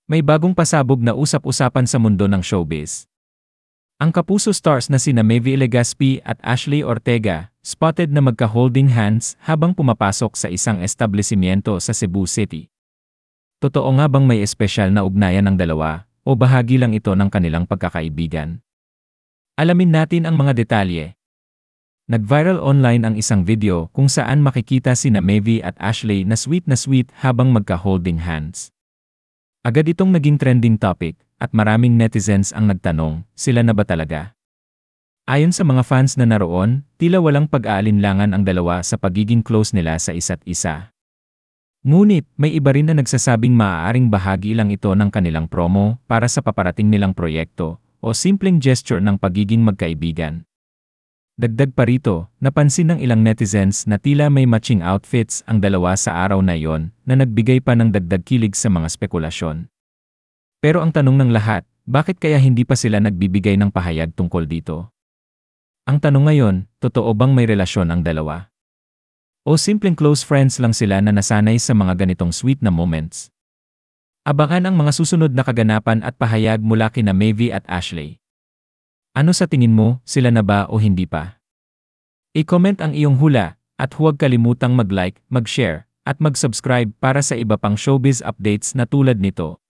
May bagong pasabog na usap-usapan sa mundo ng showbiz. Ang kapuso stars na sina Maeve Legaspi at Ashley Ortega, spotted na magka-holding hands habang pumapasok sa isang establishmento sa Cebu City. Totoo nga bang may espesyal na ugnayan ng dalawa, o bahagi lang ito ng kanilang pagkakaibigan? Alamin natin ang mga detalye. Nag-viral online ang isang video kung saan makikita sina Maeve at Ashley na sweet habang magka-holding hands. Agad itong naging trending topic, at maraming netizens ang nagtanong, sila na ba talaga? Ayon sa mga fans na naroon, tila walang pag-aalinlangan ang dalawa sa pagiging close nila sa isa't isa. Ngunit, may iba rin na nagsasabing maaaring bahagi lang ito ng kanilang promo para sa paparating nilang proyekto, o simpleng gesture ng pagiging magkaibigan. Dagdag pa rito, napansin ng ilang netizens na tila may matching outfits ang dalawa sa araw na iyon na nagbigay pa ng dagdag kilig sa mga spekulasyon. Pero ang tanong ng lahat, bakit kaya hindi pa sila nagbibigay ng pahayag tungkol dito? Ang tanong ngayon, totoo bang may relasyon ang dalawa? O simpleng close friends lang sila na nasanay sa mga ganitong sweet na moments? Abangan ang mga susunod na kaganapan at pahayag mula kina Maeve at Ashley. Ano sa tingin mo, sila na ba o hindi pa? I-comment ang iyong hula, at huwag kalimutang mag-like, mag-share, at mag-subscribe para sa iba pang showbiz updates na tulad nito.